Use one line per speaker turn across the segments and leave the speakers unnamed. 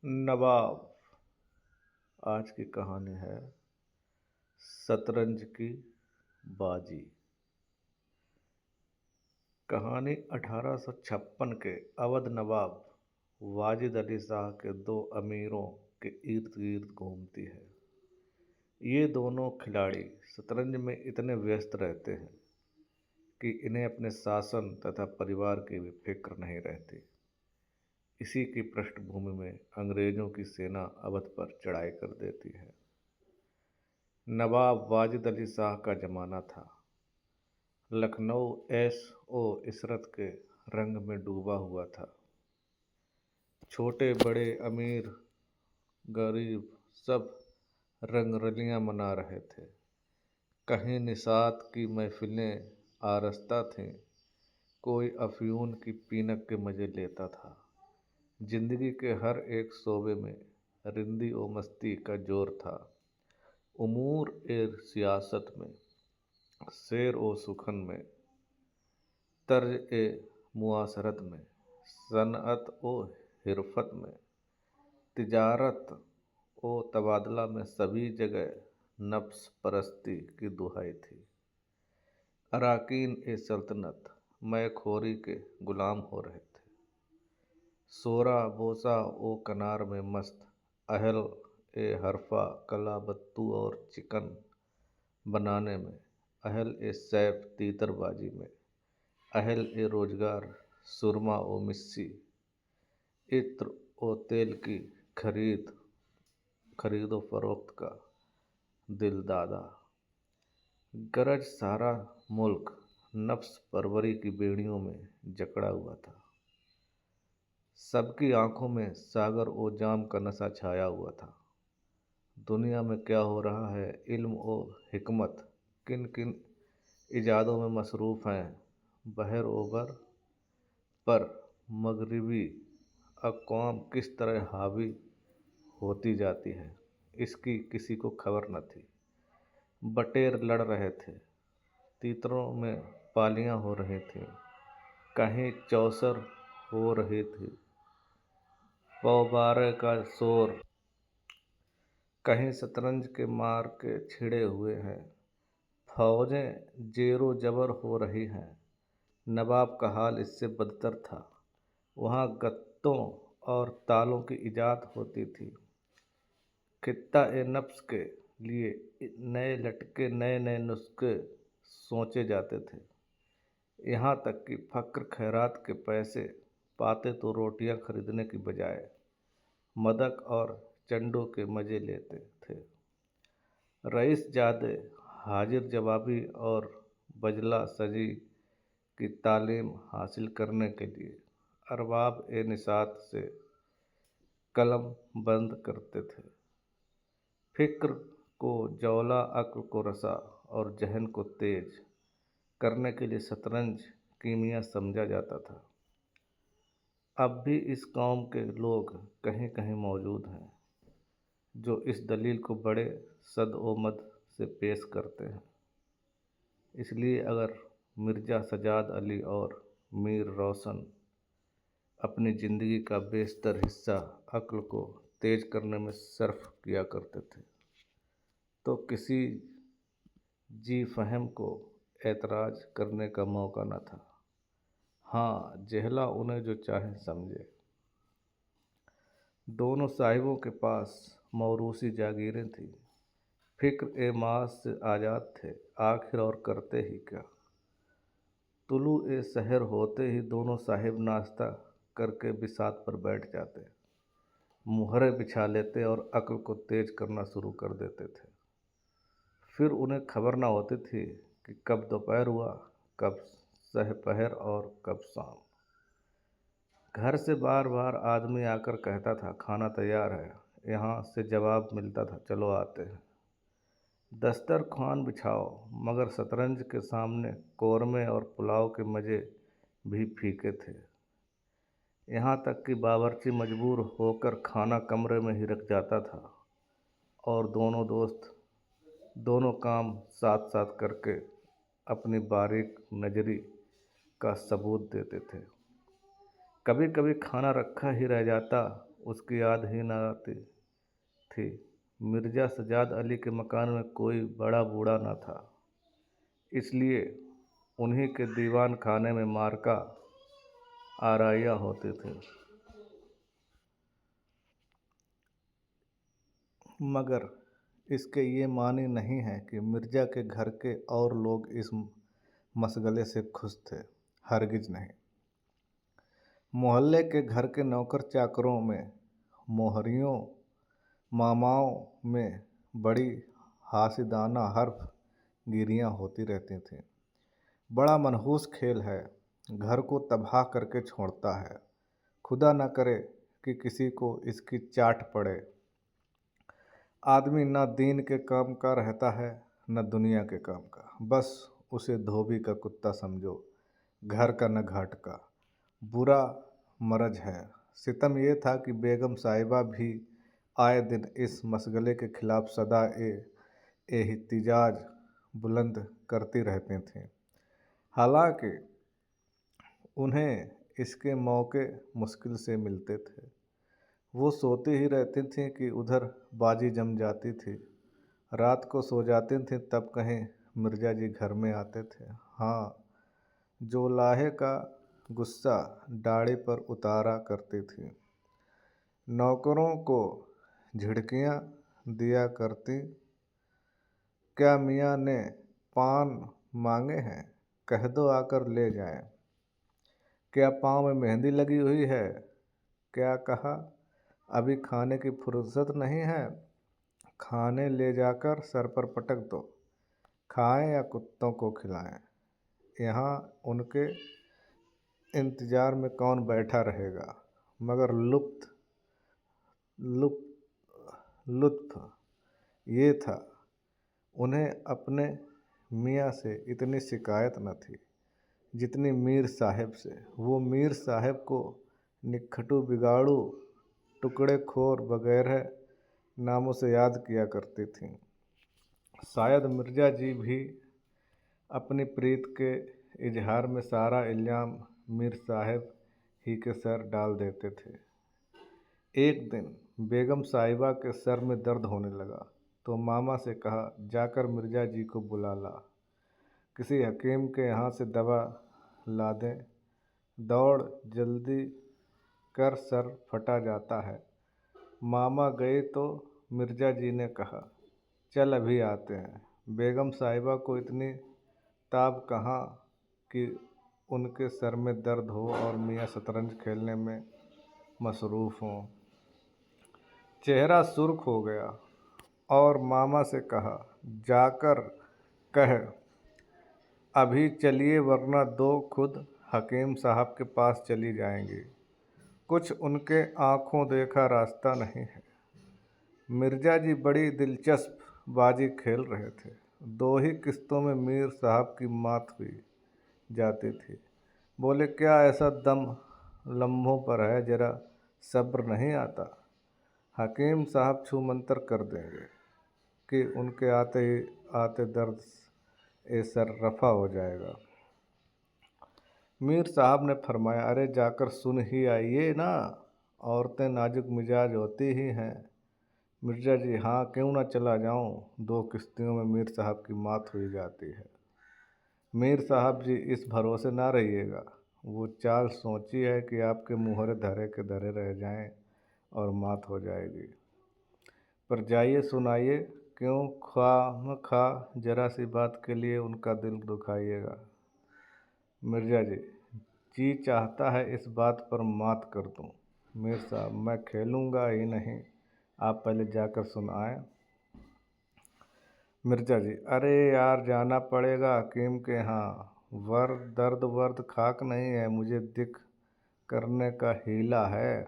नवाब। आज की कहानी है शतरंज की बाजी। कहानी 1856 के अवध नवाब वाजिद अली शाह के दो अमीरों के इर्द गिर्द घूमती है। ये दोनों खिलाड़ी शतरंज में इतने व्यस्त रहते हैं कि इन्हें अपने शासन तथा परिवार की भी फिक्र नहीं रहती। इसी की पृष्ठभूमि में अंग्रेजों की सेना अवध पर चढ़ाई कर देती है। नवाब वाजिद अली शाह का जमाना था। लखनऊ ऐश ओ इशरत के रंग में डूबा हुआ था। छोटे बड़े अमीर गरीब सब रंगरलियां मना रहे थे। कहीं निषाद की महफिलें आरस्ता थीं, कोई अफ्यून की पीनक के मजे लेता था। जिंदगी के हर एक शोबे में रिंदी ओ मस्ती का जोर था। उमूर ए सियासत में, शेर ओ सुखन में, तर्ज ए मुआशरत में, सनअत ओ हिरफत में, तिजारत ओ तबादला में सभी जगह नफ्स परस्ती की दुहाई थी। अराकीन ए सल्तनत मैखोरी के गुलाम हो रहे थे। सोरा बोसा ओ कनार में मस्त, अहल ए हरफा कला बत्तू और चिकन बनाने में, अहल ए सैफ तीतरबाजी में, अहल ए रोजगार सुरमा ओ मिस्सी, इत्र ओ तेल की खरीदो फरोख्त का दिलदादा। गरज सारा मुल्क नफ्स परवरी की बेड़ियों में जकड़ा हुआ था। सबकी आंखों में सागर ओ जाम का नशा छाया हुआ था। दुनिया में क्या हो रहा है, इल्म ओ हिकमत किन किन इजादों में मसरूफ़ हैं, बहर ओबर पर मगरिबी अक़वाम किस तरह हावी होती जाती है, इसकी किसी को खबर न थी। बटेर लड़ रहे थे, तीतरों में पालियां हो रही थीं, कहीं चौसर हो रही थी, पौबारे का शोर, कहीं शतरंज के मार के छिड़े हुए हैं, फौजें जेरो जबर हो रही हैं। नवाब का हाल इससे बदतर था। वहाँ गत्तों और तालों की इजाद होती थी। खित्ता ए नफ्स के लिए नए लटके नए नए नुस्खे सोचे जाते थे। यहाँ तक कि फ़क्र खैरात के पैसे पाते तो रोटियां खरीदने की बजाय मदक और चंडों के मज़े लेते थे। रईस जादे हाजिर जवाबी और बजला सजी की तालीम हासिल करने के लिए अरबाब ए निषाद से कलम बंद करते थे। फिक्र को जौला, अक्ल को रसा और जहन को तेज करने के लिए शतरंज कीमिया समझा जाता था। अब भी इस कौम के लोग कहीं कहीं मौजूद हैं जो इस दलील को बड़े सद व मद से पेश करते हैं। इसलिए अगर मिर्ज़ा सजाद अली और मीर रोशन अपनी ज़िंदगी का बेशतर हिस्सा अक्ल को तेज करने में सर्फ किया करते थे, तो किसी जी फहम को एतराज़ करने का मौका न था। हाँ, जेहला उन्हें जो चाहे समझे। दोनों साहिबों के पास मौरूसी जागीरें थीं। फिक्र ए मास से आज़ाद थे, आखिर और करते ही क्या। तुलू ए सहर होते ही दोनों साहिब नाश्ता करके बिसात पर बैठ जाते, मुहरे बिछा लेते और अक्ल को तेज करना शुरू कर देते थे। फिर उन्हें खबर न होती थी कि कब दोपहर हुआ, कब सहपहर और कब शाम। घर से बार बार आदमी आकर कहता था, खाना तैयार है। यहाँ से जवाब मिलता था, चलो आते हैं। दस्तरख्वान बिछाओ, मगर शतरंज के सामने कौरमे और पुलाव के मज़े भी फीके थे। यहाँ तक कि बावर्ची मजबूर होकर खाना कमरे में ही रख जाता था और दोनों दोस्त दोनों काम साथ साथ करके अपनी बारीक नज़री का सबूत देते थे। कभी कभी खाना रखा ही रह जाता, उसकी याद ही न आती थी। मिर्ज़ा सजाद अली के मकान में कोई बड़ा बूढ़ा न था, इसलिए उन्हीं के दीवान खाने में मार्का आराइयाँ होती थीं। मगर इसके ये मानी नहीं है कि मिर्ज़ा के घर के और लोग इस मशगले से खुश थे, हरगिज नहीं। मोहल्ले के घर के नौकर चाकरों में, मोहरियों, मामाओं में बड़ी हासिदाना हर्फ गिरियाँ होती रहती थीं। बड़ा मनहूस खेल है, घर को तबाह करके छोड़ता है। खुदा न करे कि किसी को इसकी चाट पड़े। आदमी न दीन के काम का रहता है न दुनिया के काम का, बस उसे धोबी का कुत्ता समझो, घर का न घाट का। बुरा मरज है। सितम ये था कि बेगम साहिबा भी आए दिन इस मशगले के खिलाफ सदा एहतिजाज बुलंद करती रहती थीं। हालांकि उन्हें इसके मौके मुश्किल से मिलते थे। वो सोती ही रहती थीं कि उधर बाजी जम जाती थी। रात को सो जाती थीं तब कहीं मिर्ज़ा जी घर में आते थे। हाँ, जो लाहे का गुस्सा दाढ़ी पर उतारा करती थी, नौकरों को झिड़कियाँ दिया करती। क्या मियाँ ने पान मांगे हैं? कह दो आकर ले जाएं। क्या पाँव में मेहंदी लगी हुई है? क्या कहा? अभी खाने की फुर्सत नहीं है? खाने ले जाकर सर पर पटक दो। खाएं या कुत्तों को खिलाएं, यहाँ उनके इंतज़ार में कौन बैठा रहेगा। मगर लुत्फ़ ये था, उन्हें अपने मियाँ से इतनी शिकायत न थी जितनी मीर साहब से। वो मीर साहब को निखटू, बिगाड़ू, टुकड़े खोर वगैरह नामों से याद किया करती थीं। शायद मिर्ज़ा जी भी अपनी प्रीत के इजहार में सारा इल्ज़ाम मीर साहब ही के सर डाल देते थे। एक दिन बेगम साहिबा के सर में दर्द होने लगा तो मामा से कहा, जाकर मिर्ज़ा जी को बुला ला, किसी हकीम के यहाँ से दवा ला दें। दौड़ जल्दी कर सर फटा जाता है। मामा गए तो मिर्ज़ा जी ने कहा, चल अभी आते हैं। बेगम साहिबा को इतनी ताब कहाँ कि उनके सर में दर्द हो और मियाँ शतरंज खेलने में मसरूफ़ हों। चेहरा सुर्ख हो गया और मामा से कहा, जाकर कह अभी चलिए वरना दो खुद हकीम साहब के पास चली जाएंगी। कुछ उनके आँखों देखा रास्ता नहीं है। मिर्ज़ा जी बड़ी दिलचस्प बाजी खेल रहे थे। दो ही किस्तों में मीर साहब की मात हुई जाती थी। बोले, क्या ऐसा दम लम्हों पर है, जरा सब्र नहीं आता? हकीम साहब छू मंतर कर देंगे कि उनके आते ही आते दर्द ए सर रफ़ा हो जाएगा। मीर साहब ने फरमाया, अरे जाकर सुन ही आइए ना, औरतें नाजुक मिजाज होती ही हैं। मिर्ज़ा जी, हाँ क्यों ना चला जाऊं। दो किश्तियों में मीर साहब की मात हुई जाती है। मीर साहब जी, इस भरोसे ना रहिएगा। वो चाल सोची है कि आपके मुहरे धरे के धरे रह जाएं और मात हो जाएगी। पर जाइए सुनाइए, क्यों खामखा जरा सी बात के लिए उनका दिल दुखाइएगा। मिर्ज़ा जी, जी चाहता है इस बात पर मात कर दूं। मीर साहब, मैं खेलूँगा ही नहीं, आप पहले जाकर सुन आएँ। मिर्ज़ा जी, अरे यार जाना पड़ेगा हकीम के यहाँ। दर्द वर्द खाक नहीं है, मुझे दिख करने का हीला है।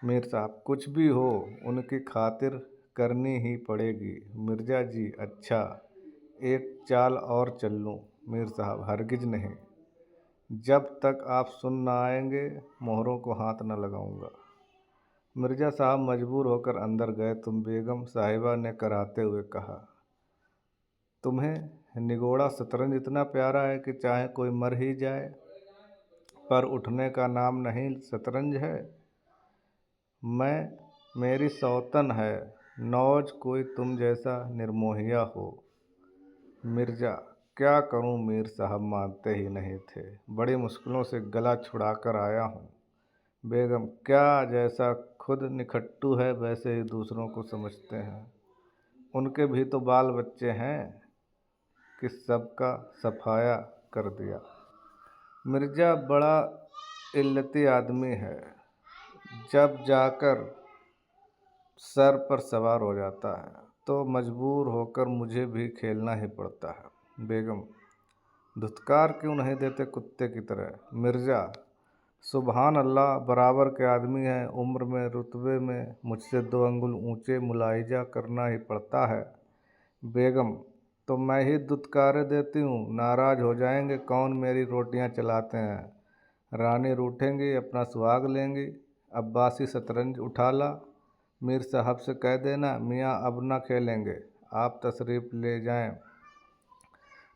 मीर साहब, कुछ भी हो उनकी खातिर करनी ही पड़ेगी। मिर्ज़ा जी, अच्छा एक चाल और चल लूँ? मीर साहब, हरगिज नहीं। जब तक आप सुन ना आएंगे मोहरों को हाथ न लगाऊंगा। मिर्ज़ा साहब मजबूर होकर अंदर गए तो बेगम साहिबा ने कराते हुए कहा, तुम्हें निगोड़ा शतरंज इतना प्यारा है कि चाहे कोई मर ही जाए पर उठने का नाम नहीं शतरंज है। मैं मेरी सौतन है, नौज कोई तुम जैसा निर्मोहिया हो। मिर्ज़ा, क्या करूं मीर साहब मानते ही नहीं थे। बड़ी मुश्किलों से गला छुड़ा कर आया हूं। बेगम, क्या जैसा खुद निखट्टू है वैसे ही दूसरों को समझते हैं। उनके भी तो बाल बच्चे हैं कि सबका सफाया कर दिया। मिर्ज़ा बड़ा इल्लती आदमी है, जब जाकर सर पर सवार हो जाता है तो मजबूर होकर मुझे भी खेलना ही पड़ता है। बेगम, धुतकार क्यों नहीं देते कुत्ते की तरह। मिर्ज़ा, सुबहान अल्लाह, बराबर के आदमी हैं, उम्र में रुतबे में मुझसे 2 अंगुल ऊंचे, मुलाहिजा करना ही पड़ता है। बेगम, तो मैं ही दुत्कारे देती हूँ, नाराज हो जाएंगे, कौन मेरी रोटियां चलाते हैं। रानी रूठेंगी, अपना सुहाग लेंगी। अब्बासी शतरंज उठा ला। मीर साहब से कह देना मियाँ अब ना खेलेंगे, आप तशरीफ़ ले जाएं,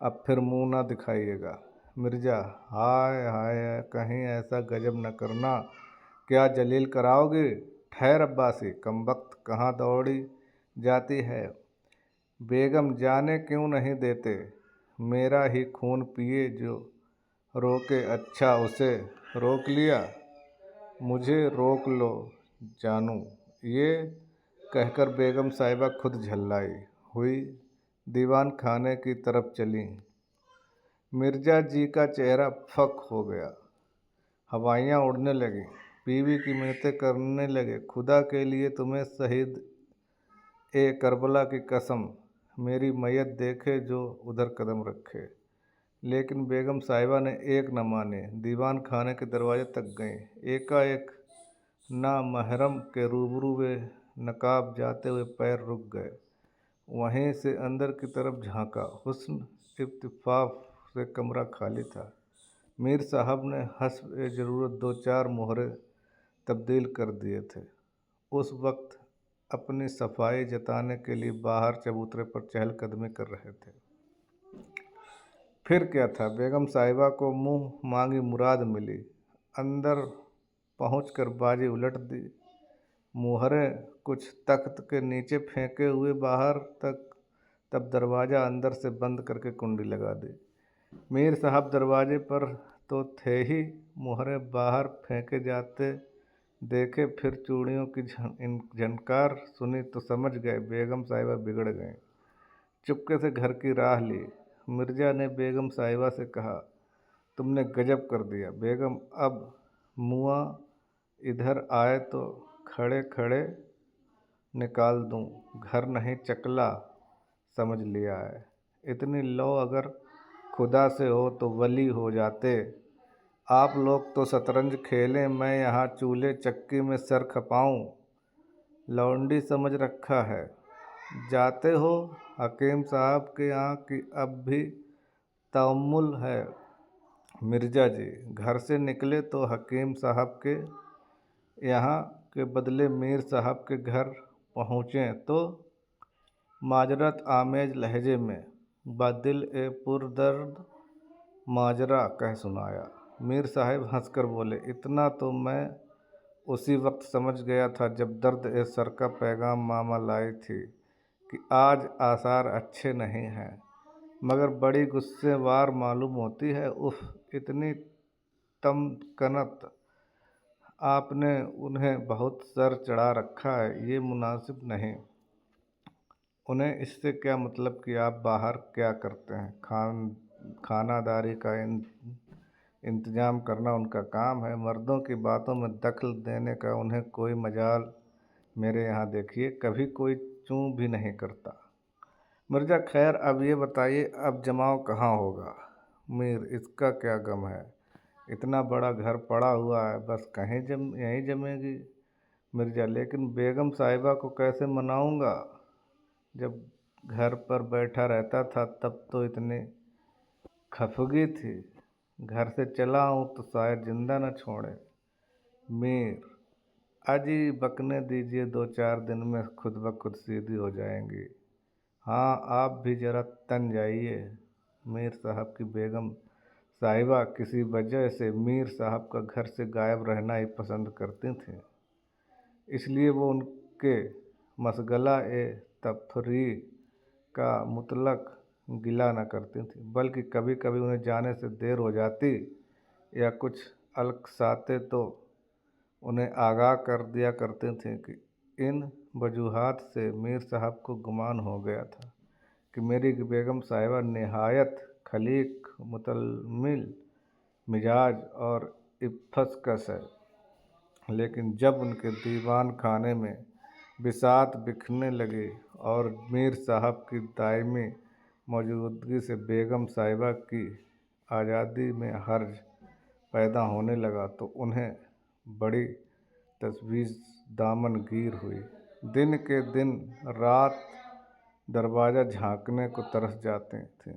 अब फिर मुंह ना दिखाइएगा। मिर्ज़ा, हाय हाय, कहीं ऐसा गजब न करना, क्या जलील कराओगी। ठहर अब्बासी, कमबख्त, कहाँ दौड़ी जाती है। बेगम, जाने क्यों नहीं देते, मेरा ही खून पिए जो रोके। अच्छा, उसे रोक लिया, मुझे रोक लो जानू। ये कहकर बेगम साहिबा खुद झल्लाई हुई दीवान खाने की तरफ चली। मिर्ज़ा जी का चेहरा फक हो गया, हवाइयाँ उड़ने लगीं, बीवी की मिन्नतें करने लगे। खुदा के लिए तुम्हें शहीद ए करबला की कसम, मेरी मैयत देखे जो उधर कदम रखे। लेकिन बेगम साहिबा ने एक न माने, दीवान खाने के दरवाजे तक गईं। एकाएक नामहरम के रूबरू वे नकाब जाते हुए पैर रुक गए। वहीं से अंदर की तरफ झांका, हुस्न इत्तिफाफ से कमरा खाली था। मीर साहब ने हस्ब ज़रूरत 2-4 मोहरे तब्दील कर दिए थे। उस वक्त अपनी सफाई जताने के लिए बाहर चबूतरे पर चहलकदमी कर रहे थे। फिर क्या था, बेगम साहिबा को मुंह मांगी मुराद मिली। अंदर पहुंचकर बाजी उलट दी, मुहरे कुछ तख्त के नीचे फेंके हुए बाहर तक, तब दरवाज़ा अंदर से बंद करके कुंडी लगा दी। मीर साहब दरवाजे पर तो थे ही, मुहरे बाहर फेंके जाते देखे, फिर चूड़ियों की झनकार सुनी तो समझ गए बेगम साहिबा बिगड़ गईं। चुपके से घर की राह ली। मिर्ज़ा ने बेगम साहिबा से कहा, तुमने गजब कर दिया बेगम, अब मुआ इधर आए तो खड़े खड़े निकाल दूं, घर नहीं चकला समझ लिया है। इतनी लो अगर खुदा से हो तो वली हो जाते। आप लोग तो शतरंज खेलें, मैं यहाँ चूल्हे चक्की में सर खपाऊं, लौंडी समझ रखा है। जाते हो हकीम साहब के यहाँ कि अब भी तअम्मुल है। मिर्ज़ा जी घर से निकले तो हकीम साहब के यहाँ के बदले मीर साहब के घर पहुँचे तो माजरत आमेज लहजे में बादिल ए पुरदर्द माजरा कह सुनाया। मीर साहब हंसकर बोले, इतना तो मैं उसी वक्त समझ गया था जब दर्द ए सर का पैगाम मामा लाई थी कि आज आसार अच्छे नहीं हैं, मगर बड़ी गुस्सेवार मालूम होती है। उफ, इतनी तमकनत, आपने उन्हें बहुत सर चढ़ा रखा है, ये मुनासिब नहीं। उन्हें इससे क्या मतलब कि आप बाहर क्या करते हैं। खानादारी का इंतजाम करना उनका काम है, मर्दों की बातों में दखल देने का उन्हें कोई मजाल मेरे यहाँ देखिए कभी कोई चूं भी नहीं करता। मिर्ज़ा, खैर अब ये बताइए, अब जमाव कहाँ होगा। मीर, इसका क्या गम है, इतना बड़ा घर पड़ा हुआ है, बस यहीं जमेगी। मिर्ज़ा, लेकिन बेगम साहिबा को कैसे मनाऊंगा, जब घर पर बैठा रहता था तब तो इतनी खफगी थी, घर से चला हूँ तो शायद जिंदा न छोड़े। मीर, अजी बकने दीजिए, 2-4 दिन में खुद ब खुद सीधी हो जाएंगी। हाँ, आप भी ज़रा तन जाइए। मीर साहब की बेगम साहिबा किसी वजह से मीर साहब का घर से गायब रहना ही पसंद करती थीं। इसलिए वो उनके मशगला ए तफरीह का मुतलक गिला न करती थी, बल्कि कभी कभी उन्हें जाने से देर हो जाती या कुछ अलकसाते तो उन्हें आगाह कर दिया करते थे कि इन वजूहात से मीर साहब को गुमान हो गया था कि मेरी बेगम साहिबा निहायत खलीक, मुतमिल मिजाज और इफ़्फ़कस है। लेकिन जब उनके दीवान खाने में बिसात बिखरने लगी और मीर साहब की दायमी मौजूदगी से बेगम साहिबा की आज़ादी में हर्ज पैदा होने लगा तो उन्हें बड़ी तशवीश दामनगीर हुई। दिन के दिन रात दरवाज़ा झाँकने को तरस जाते थे।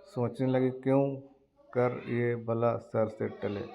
सोचने लगी क्यों कर ये बला सर से टले।